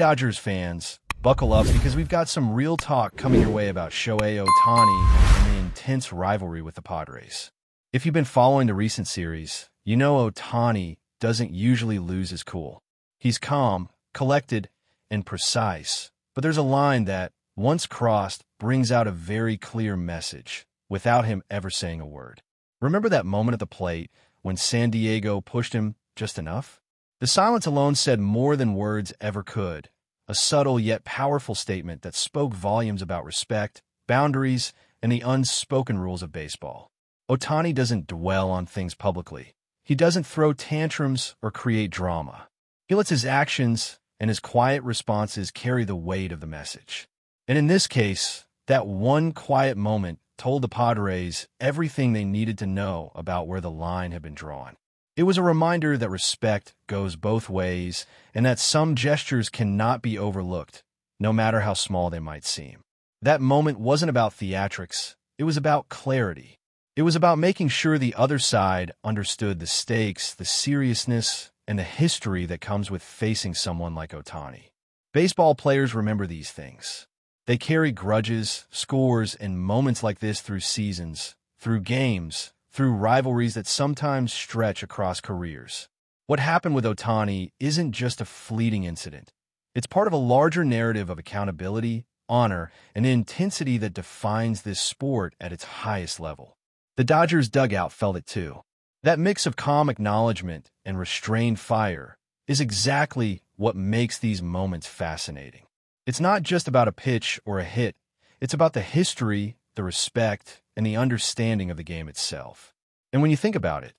Dodgers fans, buckle up because we've got some real talk coming your way about Shohei Ohtani and the intense rivalry with the Padres. If you've been following the recent series, you know Ohtani doesn't usually lose his cool. He's calm, collected, and precise, but there's a line that, once crossed, brings out a very clear message without him ever saying a word. Remember that moment at the plate when San Diego pushed him just enough? The silence alone said more than words ever could, a subtle yet powerful statement that spoke volumes about respect, boundaries, and the unspoken rules of baseball. Ohtani doesn't dwell on things publicly. He doesn't throw tantrums or create drama. He lets his actions and his quiet responses carry the weight of the message. And in this case, that one quiet moment told the Padres everything they needed to know about where the line had been drawn. It was a reminder that respect goes both ways and that some gestures cannot be overlooked, no matter how small they might seem. That moment wasn't about theatrics. It was about clarity. It was about making sure the other side understood the stakes, the seriousness, and the history that comes with facing someone like Ohtani. Baseball players remember these things. They carry grudges, scores, and moments like this through seasons, through games, through rivalries that sometimes stretch across careers. What happened with Ohtani isn't just a fleeting incident. It's part of a larger narrative of accountability, honor, and intensity that defines this sport at its highest level. The Dodgers dugout felt it too. That mix of calm acknowledgement and restrained fire is exactly what makes these moments fascinating. It's not just about a pitch or a hit. It's about the history, the respect, and the understanding of the game itself. And when you think about it,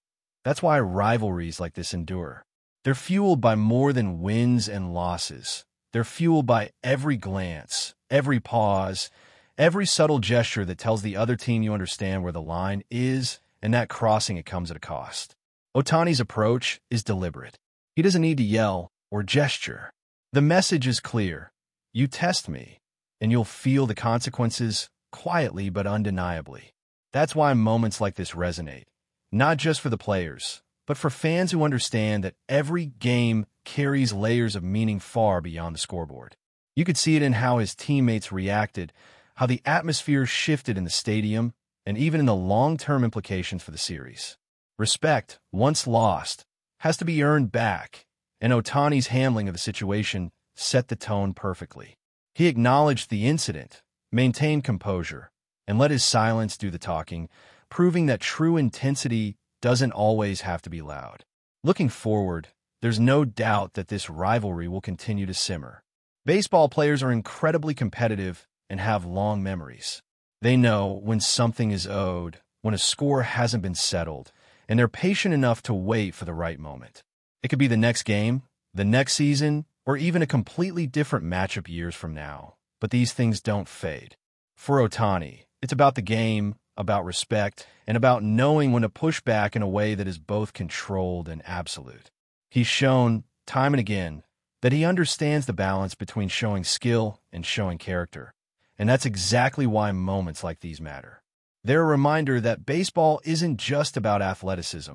that's why rivalries like this endure. They're fueled by more than wins and losses. They're fueled by every glance, every pause, every subtle gesture that tells the other team you understand where the line is and that crossing it comes at a cost. Ohtani's approach is deliberate. He doesn't need to yell or gesture. The message is clear. You test me, and you'll feel the consequences quietly but undeniably. That's why moments like this resonate, not just for the players, but for fans who understand that every game carries layers of meaning far beyond the scoreboard. You could see it in how his teammates reacted, how the atmosphere shifted in the stadium, and even in the long-term implications for the series. Respect, once lost, has to be earned back, and Ohtani's handling of the situation set the tone perfectly. He acknowledged the incident, maintained composure, and let his silence do the talking, proving that true intensity doesn't always have to be loud. Looking forward, there's no doubt that this rivalry will continue to simmer. Baseball players are incredibly competitive and have long memories. They know when something is owed, when a score hasn't been settled, and they're patient enough to wait for the right moment. It could be the next game, the next season, or even a completely different matchup years from now. But these things don't fade. For Ohtani, it's about the game, about respect, and about knowing when to push back in a way that is both controlled and absolute. He's shown, time and again, that he understands the balance between showing skill and showing character. And that's exactly why moments like these matter. They're a reminder that baseball isn't just about athleticism.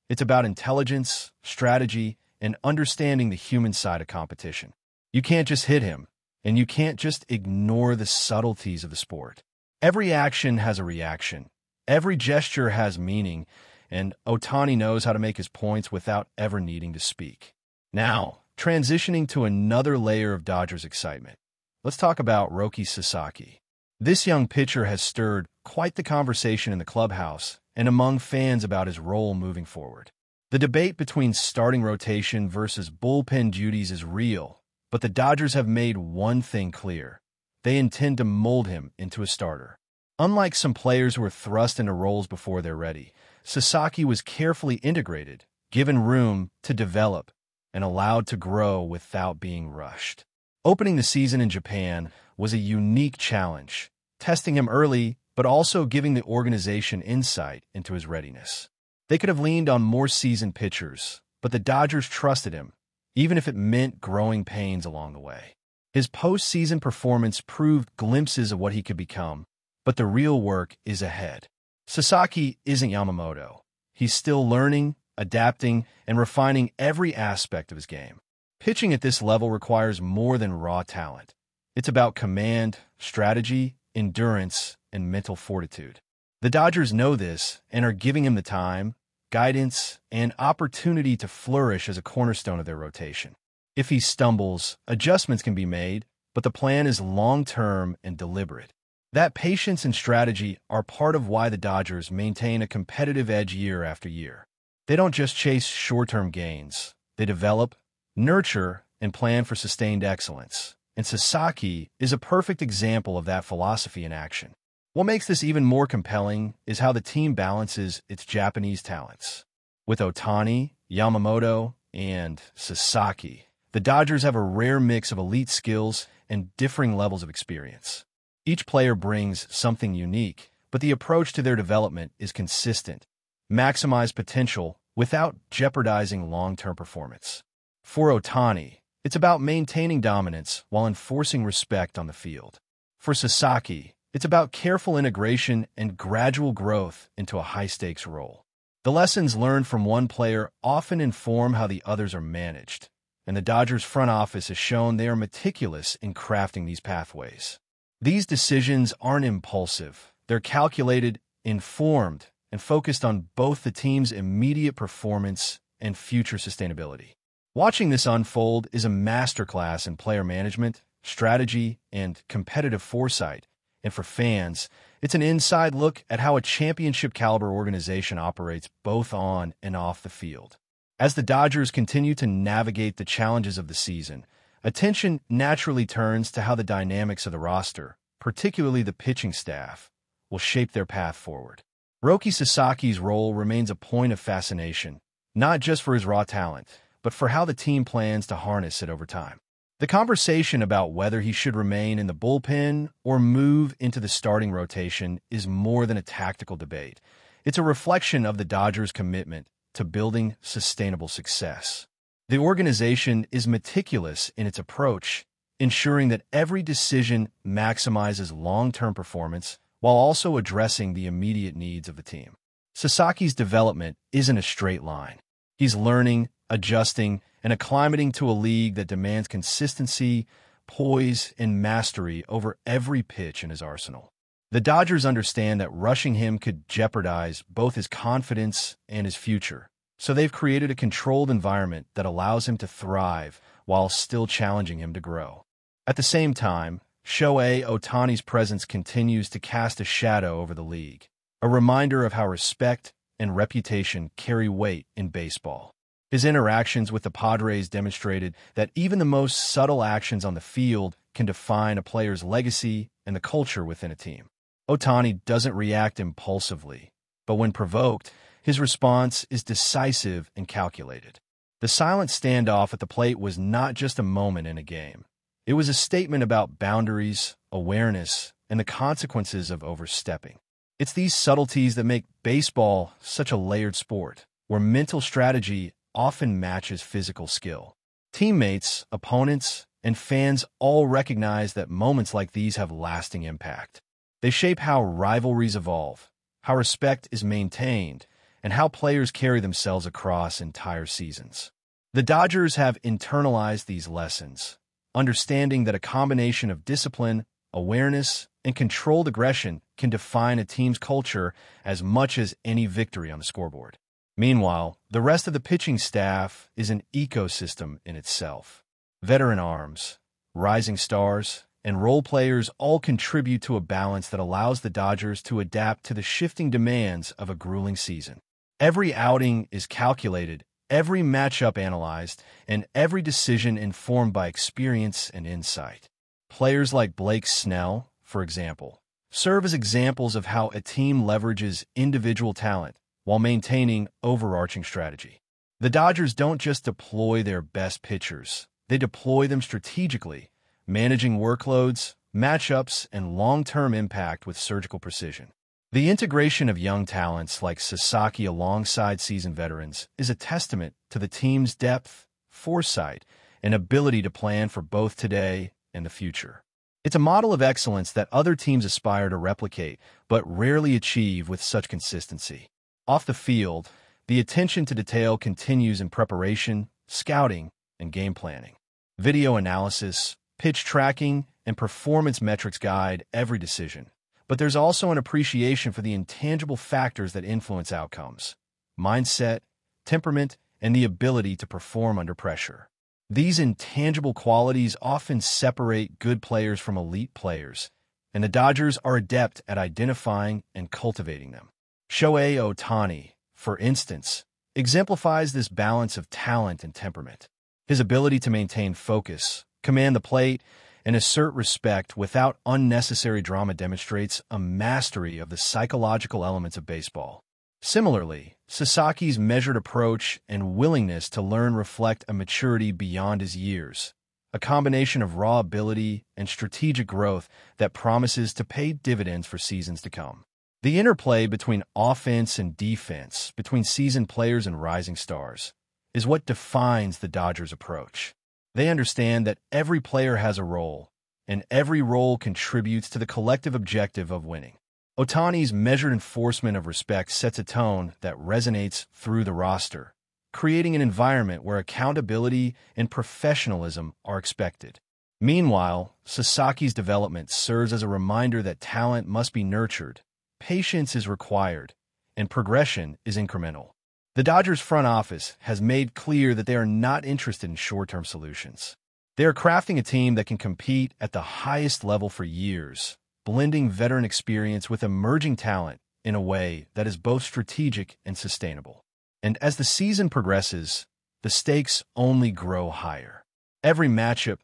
It's about intelligence, strategy, and understanding the human side of competition. You can't just hit him, and you can't just ignore the subtleties of the sport. Every action has a reaction. Every gesture has meaning, and Ohtani knows how to make his points without ever needing to speak. Now, transitioning to another layer of Dodgers excitement. Let's talk about Roki Sasaki. This young pitcher has stirred quite the conversation in the clubhouse and among fans about his role moving forward. The debate between starting rotation versus bullpen duties is real, but the Dodgers have made one thing clear. They intend to mold him into a starter. Unlike some players who are thrust into roles before they're ready, Sasaki was carefully integrated, given room to develop, and allowed to grow without being rushed. Opening the season in Japan was a unique challenge, testing him early but also giving the organization insight into his readiness. They could have leaned on more seasoned pitchers, but the Dodgers trusted him, even if it meant growing pains along the way. His postseason performance proved glimpses of what he could become, but the real work is ahead. Sasaki isn't Yamamoto. He's still learning, adapting, and refining every aspect of his game. Pitching at this level requires more than raw talent. It's about command, strategy, endurance, and mental fortitude. The Dodgers know this and are giving him the time, guidance, and opportunity to flourish as a cornerstone of their rotation. If he stumbles, adjustments can be made, but the plan is long-term and deliberate. That patience and strategy are part of why the Dodgers maintain a competitive edge year after year. They don't just chase short-term gains. They develop, nurture, and plan for sustained excellence. And Sasaki is a perfect example of that philosophy in action. What makes this even more compelling is how the team balances its Japanese talents. With Ohtani, Yamamoto, and Sasaki, the Dodgers have a rare mix of elite skills and differing levels of experience. Each player brings something unique, but the approach to their development is consistent. Maximize potential without jeopardizing long-term performance. For Ohtani, it's about maintaining dominance while enforcing respect on the field. For Sasaki, it's about careful integration and gradual growth into a high-stakes role. The lessons learned from one player often inform how the others are managed, and the Dodgers front office has shown they are meticulous in crafting these pathways. These decisions aren't impulsive. They're calculated, informed, and focused on both the team's immediate performance and future sustainability. Watching this unfold is a masterclass in player management, strategy, and competitive foresight. And for fans, it's an inside look at how a championship-caliber organization operates both on and off the field. As the Dodgers continue to navigate the challenges of the season, attention naturally turns to how the dynamics of the roster, particularly the pitching staff, will shape their path forward. Roki Sasaki's role remains a point of fascination, not just for his raw talent, but for how the team plans to harness it over time. The conversation about whether he should remain in the bullpen or move into the starting rotation is more than a tactical debate. It's a reflection of the Dodgers' commitment to building sustainable success. The organization is meticulous in its approach, ensuring that every decision maximizes long-term performance while also addressing the immediate needs of the team. Sasaki's development isn't a straight line. He's learning, adjusting, and acclimating to a league that demands consistency, poise, and mastery over every pitch in his arsenal. The Dodgers understand that rushing him could jeopardize both his confidence and his future, so they've created a controlled environment that allows him to thrive while still challenging him to grow. At the same time, Shohei Ohtani's presence continues to cast a shadow over the league, a reminder of how respect and reputation carry weight in baseball. His interactions with the Padres demonstrated that even the most subtle actions on the field can define a player's legacy and the culture within a team. Ohtani doesn't react impulsively, but when provoked, his response is decisive and calculated. The silent standoff at the plate was not just a moment in a game. It was a statement about boundaries, awareness, and the consequences of overstepping. It's these subtleties that make baseball such a layered sport, where mental strategy often matches physical skill. Teammates, opponents, and fans all recognize that moments like these have lasting impact. They shape how rivalries evolve, how respect is maintained, and how players carry themselves across entire seasons. The Dodgers have internalized these lessons, understanding that a combination of discipline, awareness, and controlled aggression can define a team's culture as much as any victory on the scoreboard. Meanwhile, the rest of the pitching staff is an ecosystem in itself. Veteran arms, rising stars, and role players all contribute to a balance that allows the Dodgers to adapt to the shifting demands of a grueling season. Every outing is calculated, every matchup analyzed, and every decision informed by experience and insight. Players like Blake Snell, for example, serve as examples of how a team leverages individual talent while maintaining overarching strategy. The Dodgers don't just deploy their best pitchers, they deploy them strategically, managing workloads, matchups, and long-term impact with surgical precision. The integration of young talents like Sasaki alongside seasoned veterans is a testament to the team's depth, foresight, and ability to plan for both today and the future. It's a model of excellence that other teams aspire to replicate, but rarely achieve with such consistency. Off the field, the attention to detail continues in preparation, scouting, and game planning. Video analysis, pitch tracking, and performance metrics guide every decision. But there's also an appreciation for the intangible factors that influence outcomes: mindset, temperament, and the ability to perform under pressure. These intangible qualities often separate good players from elite players, and the Dodgers are adept at identifying and cultivating them. Shohei Ohtani, for instance, exemplifies this balance of talent and temperament. His ability to maintain focus, command the plate, and assert respect without unnecessary drama demonstrates a mastery of the psychological elements of baseball. Similarly, Sasaki's measured approach and willingness to learn reflect a maturity beyond his years, a combination of raw ability and strategic growth that promises to pay dividends for seasons to come. The interplay between offense and defense, between seasoned players and rising stars, is what defines the Dodgers' approach. They understand that every player has a role, and every role contributes to the collective objective of winning. Ohtani's measured enforcement of respect sets a tone that resonates through the roster, creating an environment where accountability and professionalism are expected. Meanwhile, Sasaki's development serves as a reminder that talent must be nurtured, patience is required, and progression is incremental. The Dodgers front office has made clear that they are not interested in short-term solutions. They are crafting a team that can compete at the highest level for years, blending veteran experience with emerging talent in a way that is both strategic and sustainable. And as the season progresses, the stakes only grow higher. Every matchup,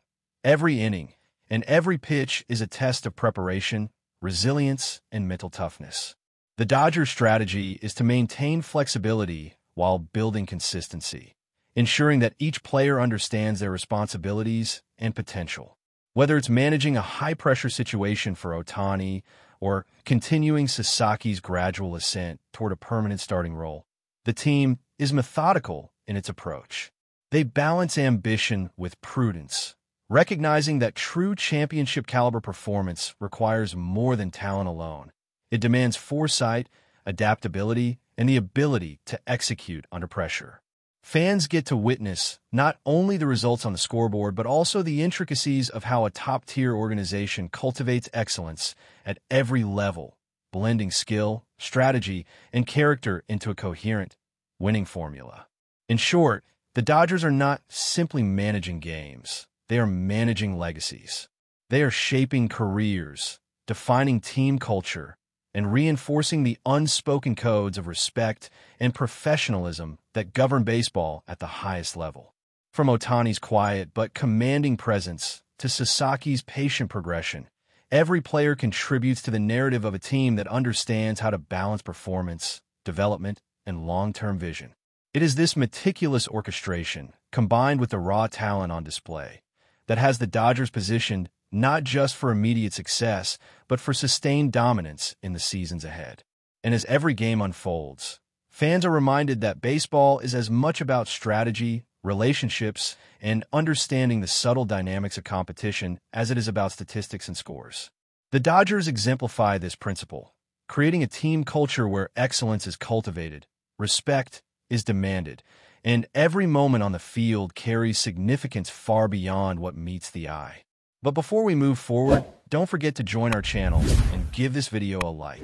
every inning, and every pitch is a test of preparation, resilience, and mental toughness. The Dodgers' strategy is to maintain flexibility while building consistency, ensuring that each player understands their responsibilities and potential. Whether it's managing a high-pressure situation for Ohtani or continuing Sasaki's gradual ascent toward a permanent starting role, the team is methodical in its approach. They balance ambition with prudence, recognizing that true championship-caliber performance requires more than talent alone. It demands foresight, adaptability, and the ability to execute under pressure. Fans get to witness not only the results on the scoreboard, but also the intricacies of how a top-tier organization cultivates excellence at every level, blending skill, strategy, and character into a coherent, winning formula. In short, the Dodgers are not simply managing games. They are managing legacies. They are shaping careers, defining team culture, and reinforcing the unspoken codes of respect and professionalism that govern baseball at the highest level. From Ohtani's quiet but commanding presence to Sasaki's patient progression, every player contributes to the narrative of a team that understands how to balance performance, development, and long-term vision. It is this meticulous orchestration, combined with the raw talent on display, that has the Dodgers positioned not just for immediate success, but for sustained dominance in the seasons ahead. And as every game unfolds, fans are reminded that baseball is as much about strategy, relationships, and understanding the subtle dynamics of competition as it is about statistics and scores. The Dodgers exemplify this principle, creating a team culture where excellence is cultivated, respect is demanded, and every moment on the field carries significance far beyond what meets the eye. But before we move forward, don't forget to join our channel and give this video a like.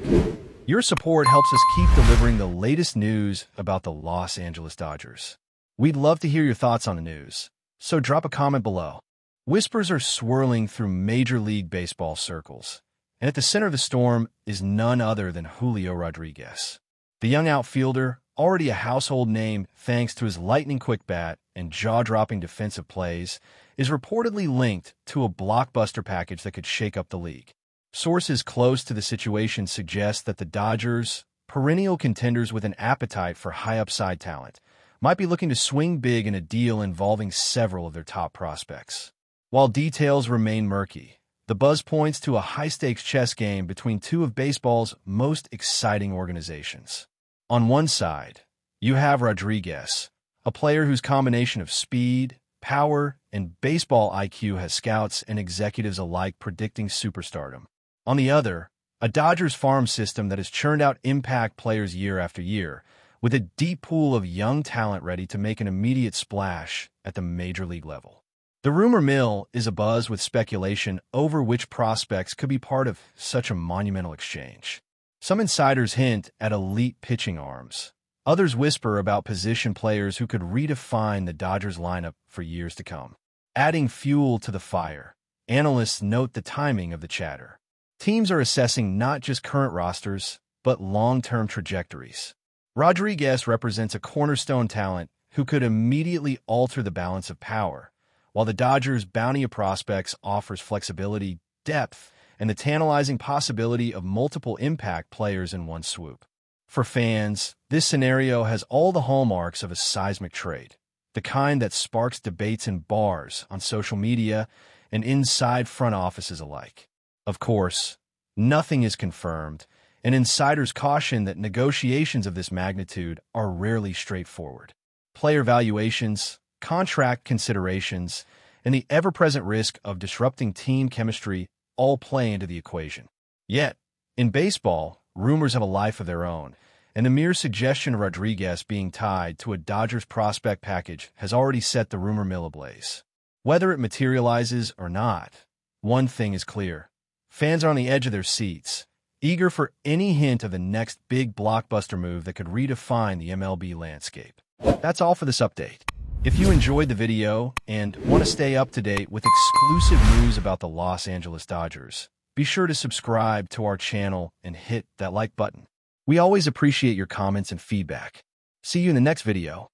Your support helps us keep delivering the latest news about the Los Angeles Dodgers. We'd love to hear your thoughts on the news, so drop a comment below. Whispers are swirling through Major League Baseball circles, and at the center of the storm is none other than Julio Rodriguez. The young outfielder, already a household name thanks to his lightning-quick bat and jaw-dropping defensive plays, is reportedly linked to a blockbuster package that could shake up the league. Sources close to the situation suggest that the Dodgers, perennial contenders with an appetite for high-upside talent, might be looking to swing big in a deal involving several of their top prospects. While details remain murky, the buzz points to a high-stakes chess game between two of baseball's most exciting organizations. On one side, you have Rodriguez, a player whose combination of speed, power, and baseball IQ has scouts and executives alike predicting superstardom. On the other, a Dodgers farm system that has churned out impact players year after year, with a deep pool of young talent ready to make an immediate splash at the major league level. The rumor mill is abuzz with speculation over which prospects could be part of such a monumental exchange. Some insiders hint at elite pitching arms. Others whisper about position players who could redefine the Dodgers lineup for years to come. Adding fuel to the fire, analysts note the timing of the chatter. Teams are assessing not just current rosters, but long-term trajectories. Rodriguez represents a cornerstone talent who could immediately alter the balance of power, while the Dodgers' bounty of prospects offers flexibility, depth, and the tantalizing possibility of multiple impact players in one swoop. For fans, this scenario has all the hallmarks of a seismic trade, the kind that sparks debates in bars, on social media, and inside front offices alike. Of course, nothing is confirmed, and insiders caution that negotiations of this magnitude are rarely straightforward. Player valuations, contract considerations, and the ever-present risk of disrupting team chemistry all play into the equation. Yet, in baseball, rumors have a life of their own, and the mere suggestion of Rodriguez being tied to a Dodgers prospect package has already set the rumor mill ablaze. Whether it materializes or not, one thing is clear. Fans are on the edge of their seats, eager for any hint of the next big blockbuster move that could redefine the MLB landscape. That's all for this update. If you enjoyed the video and want to stay up to date with exclusive news about the Los Angeles Dodgers, be sure to subscribe to our channel and hit that like button. We always appreciate your comments and feedback. See you in the next video.